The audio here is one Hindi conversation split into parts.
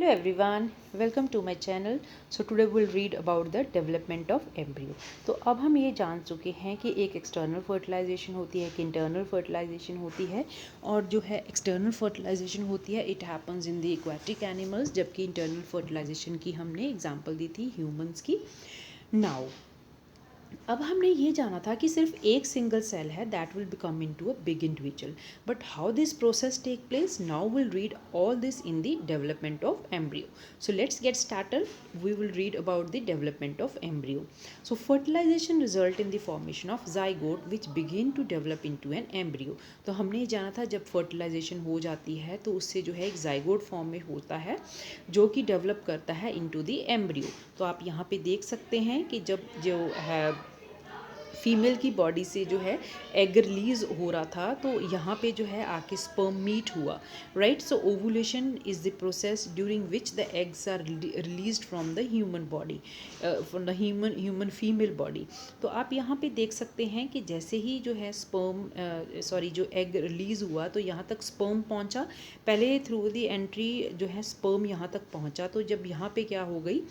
Hello everyone, welcome to my channel. So today we'll read about the development of embryo. तो अब हम ये जान चुके हैं कि एक एक्सटर्नल फर्टिलाइजेशन होती है, एक इंटरनल फर्टिलाइजेशन होती है, और जो है एक्सटर्नल फर्टिलाइजेशन होती है it happens in the aquatic animals, जबकि इंटरनल फर्टिलाइजेशन की हमने एग्जांपल दी थी ह्यूमंस की. नाउ अब हमने ये जाना था कि सिर्फ एक सिंगल सेल है that will become into a big individual, but how this process take place, now will read all this in the development of embryo. So let's get started. We will read about the development of embryo. So fertilization result in the formation of zygote which begin to develop into an embryo. तो हमने ये जाना था जब fertilization हो जाती है तो उससे जो है एक zygote फॉर्म में होता है जो कि डेवलप करता है into the embryo. तो आप यहाँ पे देख सकते हैं कि जब जो है फीमेल की बॉडी से जो है एग रिलीज हो रहा था तो यहाँ पे जो है आके स्पर्म मीट हुआ, right. So ovulation is the process during which the eggs are released from the human body, from the human female body. तो आप यहाँ पे देख सकते हैं कि जैसे ही जो है जो एग रिलीज़ हुआ तो यहाँ तक स्पर्म पहुँचा. पहले थ्रू द एंट्री जो है स्पर्म यहाँ तक पहुँचा, तो जब यहाँ पे क्या हो गई,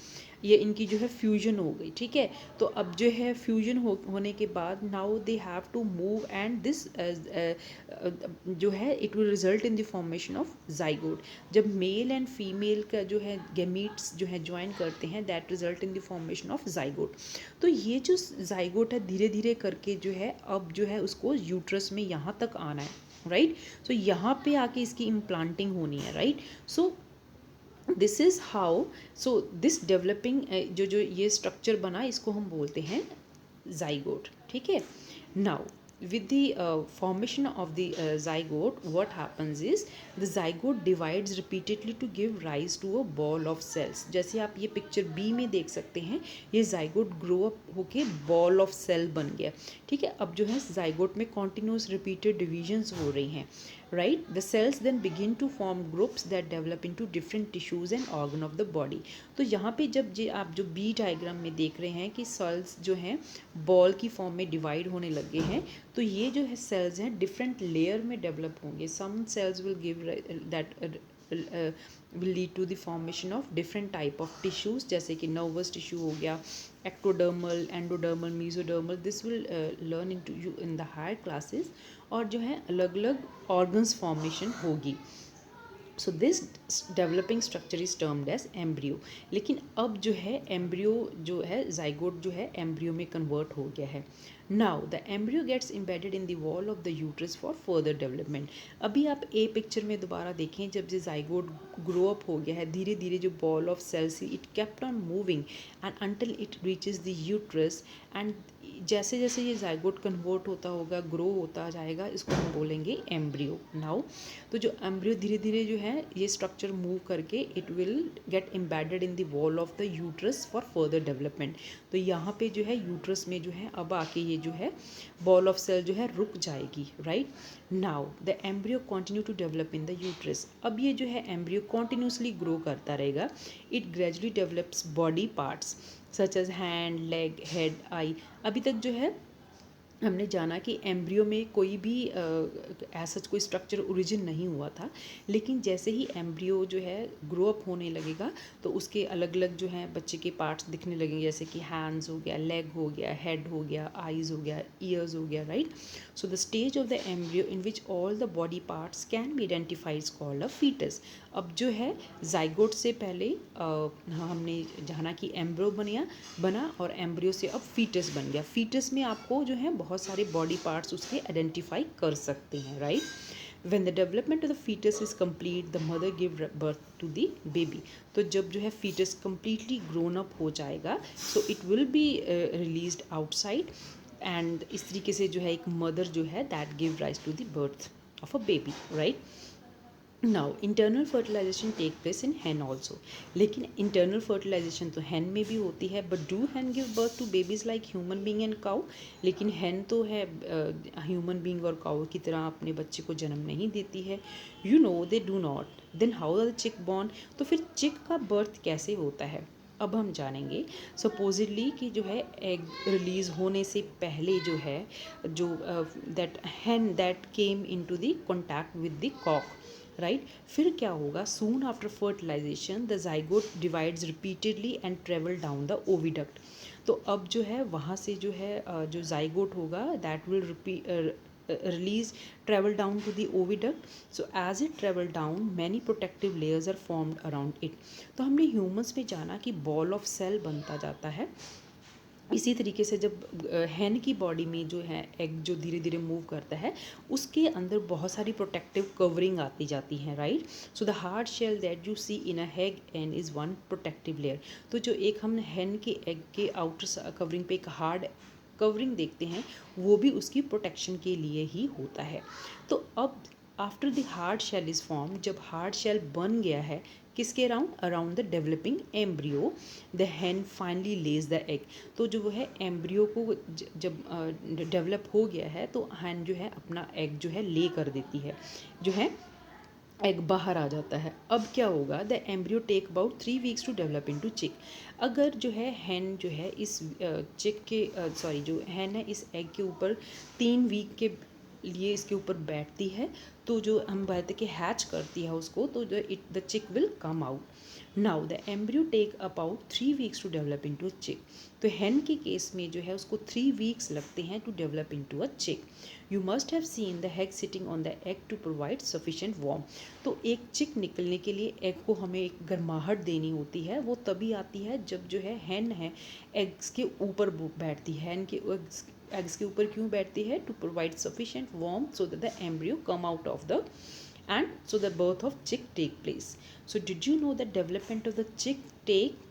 ये इनकी जो है फ्यूजन हो गई. ठीक है, तो अब जो है फ्यूजन होने के बाद now they have to move and this जो है it will result in the formation of zygote. जब मेल एंड फीमेल का जो है गैमीट्स जो है ज्वाइन करते हैं that result in the formation of zygote. तो ये जो जाइगोट है धीरे धीरे करके जो है अब जो है उसको यूट्रस में यहाँ तक आना है, राइट. सो यहाँ पे आके इसकी इम्प्लांटिंग होनी है, right. So this is how, so this developing जो ये स्ट्रक्चर बना इसको हम बोलते हैं जाइगोट. ठीक है. Now with the formation of the zygote, what happens is the zygote divides repeatedly to give rise to a ball of cells. जैसे आप ये पिक्चर बी में देख सकते हैं, ये zygote grow up होके ball of cell बन गया. ठीक है, अब जो है zygote में continuous repeated divisions हो रही हैं, right. The cells then begin to form groups that develop into different tissues and organ of the body. तो यहाँ पे जब ये आप जो बी डायग्राम में देख रहे हैं कि सेल्स जो हैं बॉल की फॉर्म में डिवाइड होने लगे हैं, तो ये जो है सेल्स हैं डिफरेंट लेयर में डेवलप होंगे. Some cells will give that will lead to the formation of different type of tissues, जैसे कि nervous tissue हो गया, ectodermal, endodermal, mesodermal. This will learn into you in the higher classes. और जो है अलग अलग organs formation होगी. So this developing structure is termed as embryo. लेकिन अब जो है एम्ब्रियो जो है जाइगोट जो है एम्ब्रियो में कन्वर्ट हो गया है. Now the embryo gets embedded in the wall of the uterus for further development. अभी आप ए पिक्चर में दोबारा देखें, जब ये जाइगोट ग्रो अप हो गया है धीरे धीरे जो ball of cells it kept on moving and until it reaches the uterus. And जैसे जैसे ये जाइगोट कन्वर्ट होता होगा, ग्रो होता जाएगा, इसको हम बोलेंगे एम्ब्रियो. नाउ तो जो एम्ब्रियो धीरे धीरे जो है ये स्ट्रक्चर मूव करके it will get embedded in the wall of the uterus for further development. तो यहाँ पे जो है यूट्रस में जो है अब आके ये जो है बॉल ऑफ सेल जो है रुक जाएगी, right. Now the embryo continue to develop in the uterus. अब ये जो है एम्ब्रियो कॉन्टिन्यूसली ग्रो करता रहेगा. It gradually develops body parts such as hand, leg, head, eye. अभी तक जो है हमने जाना कि एम्ब्रियो में कोई भी ऐसा कोई स्ट्रक्चर ओरिजिन नहीं हुआ था, लेकिन जैसे ही एम्ब्रियो जो है ग्रो अप होने लगेगा तो उसके अलग अलग जो है बच्चे के पार्ट्स दिखने लगेंगे, जैसे कि हैंड्स हो गया, लेग हो गया, हेड हो गया, आईज हो गया, ईयर्स हो गया, right. So the stage of the embryo in which all the body parts can be identified called a foetus. अब जो है जाइगोट से पहले हमने जाना कि एम्ब्रियो बना और एम्ब्रियो से अब फीटस बन गया. फीटस में आपको जो है बहुत सारे बॉडी पार्ट्स उसके आइडेंटिफाई कर सकते हैं, right. When the development of the fetus is complete, the mother give birth to the baby. तो जब जो है fetus completely grown up हो जाएगा, so it will be released outside, and इस तरीके से जो है एक mother जो है that give rise to the birth of a baby, right. Now internal fertilization take place in hen also. लेकिन इंटरनल फर्टिलाइजेशन तो हैन में भी होती है, but do hen give birth to babies like human being and cow. लेकिन हैन तो है ह्यूमन बींग और काउ की तरह अपने बच्चे को जन्म नहीं देती है. You know they do not. Then how are the chick born. तो फिर चिक का बर्थ कैसे होता है अब हम जानेंगे. सपोजिटली कि जो है एग रिलीज़ होने से पहले जो है जो that hen that came into the contact with the cock, right. फिर क्या होगा, soon after fertilization the zygote divides repeatedly and travel down the oviduct. तो अब जो है वहाँ से जो है जो जाइगोट होगा that will release travel down to the oviduct. So as it travel down many protective layers are formed around it. तो हमने ह्यूमंस में जाना कि बॉल ऑफ सेल बनता जाता है। इसी तरीके से जब हैन की बॉडी में जो है एग जो धीरे धीरे मूव करता है उसके अंदर बहुत सारी प्रोटेक्टिव कवरिंग आती जाती हैं, right. So the hard shell that you see in a egg and is one protective layer. तो जो एक हम हैन के एग के आउटर कवरिंग पे एक हार्ड कवरिंग देखते हैं वो भी उसकी प्रोटेक्शन के लिए ही होता है। तो अब after the hard shell is form, जब हार्ड शेल बन गया है किसके around, around the developing embryo, the hen finally lays the egg. तो जो वो है एम्ब्रियो को जब डेवलप हो गया है तो हैन जो है अपना एग जो है ले कर देती है, जो है एग बाहर आ जाता है। अब क्या होगा, the embryo take about 3 weeks to develop into chick. अगर जो है हैन जो है इस चिक के सॉरी जो हैन है इस एग के ऊपर 3 वीक के लिए इसके ऊपर बैठती है तो जो हम कहते कि हैच करती है उसको, तो जो the chick will come out. Now the embryo take about 3 weeks to develop into a chick. तो हैन के केस में जो है उसको 3 वीक्स लगते हैं to develop into a chick. You must have seen the hen sitting on the egg to provide sufficient warm. तो एक चिक निकलने के लिए एग को हमें एक गर्माहट देनी होती है, वो तभी आती है जब जो है हैन है एग्स के ऊपर बैठती है। हैन के एग्स के ऊपर क्यों बैठती है, to provide sufficient warm so that the embryo come out of the and so the birth of chick take place. So did you know that development of the chick take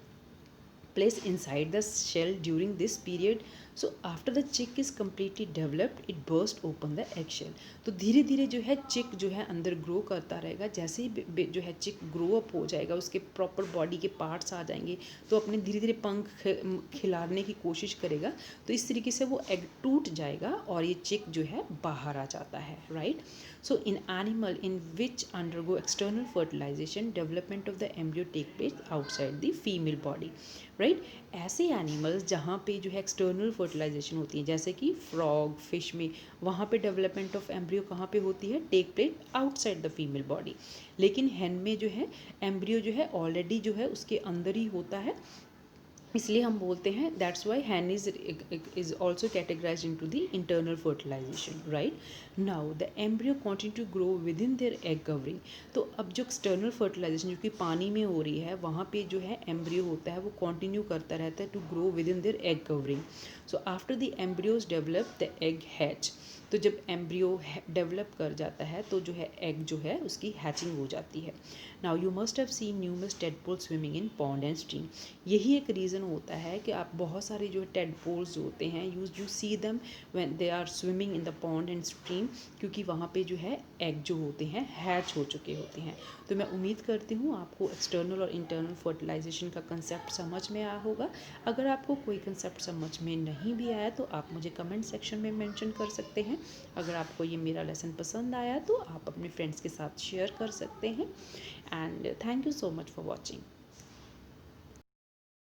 place inside the shell during this period? So after the chick is completely developed it burst open the egg shell. तो धीरे धीरे जो है चिक जो है अंदर ग्रो करता रहेगा, जैसे ही जो है चिक ग्रो अप हो जाएगा उसके प्रॉपर बॉडी के पार्ट्स आ जाएंगे तो अपने धीरे धीरे पंख खिलाने की कोशिश करेगा, तो इस तरीके से वो एग टूट जाएगा और ये चिक जो है बाहर आ जाता है, right. So in animal in which undergo external fertilization development of the embryo take place outside the female body, right. ऐसे एनिमल्स जहाँ पे जो है एक्सटर्नल फर्टिलाइजेशन होती है जैसे कि फ्रॉग फिश में, वहाँ पे डेवलपमेंट ऑफ एम्ब्रियो कहाँ पे होती है, take place outside the female body. लेकिन हैन में जो है एम्ब्रियो जो है ऑलरेडी जो है उसके अंदर ही होता है, इसलिए हम बोलते हैं that's why hen is also categorise into the internal fertilisation, right. Now the embryo continue to grow within their egg covering. तो अब जो एक्सटर्नल फर्टिलाइजेशन जो कि पानी में हो रही है वहाँ पे जो है एम्ब्रियो होता है वो कॉन्टिन्यू करता रहता है to grow within their egg covering. So after the embryos develop the egg hatch. तो जब एम्ब्रियो डेवलप कर जाता है तो जो है एग जो है उसकी हैचिंग हो जाती है। Now you must have scene numerous tadpole swimming in pond and stream. यही एक रीज़न होता है कि आप बहुत सारे जो टेडपोल्स जो होते हैं you see them when they are swimming in the pond and stream, क्योंकि वहाँ पे जो है एग जो होते हैं हैच हो चुके होते हैं। तो मैं उम्मीद करती हूँ आपको एक्सटर्नल और इंटरनल फर्टिलाइजेशन का कंसेप्ट समझ में आया होगा। अगर आपको कोई कंसेप्ट समझ में नहीं भी आया तो आप मुझे कमेंट सेक्शन में मेंशन कर सकते हैं। अगर आपको ये मेरा लेसन पसंद आया तो आप अपने फ्रेंड्स के साथ शेयर कर सकते हैं। And thank you so much for watching.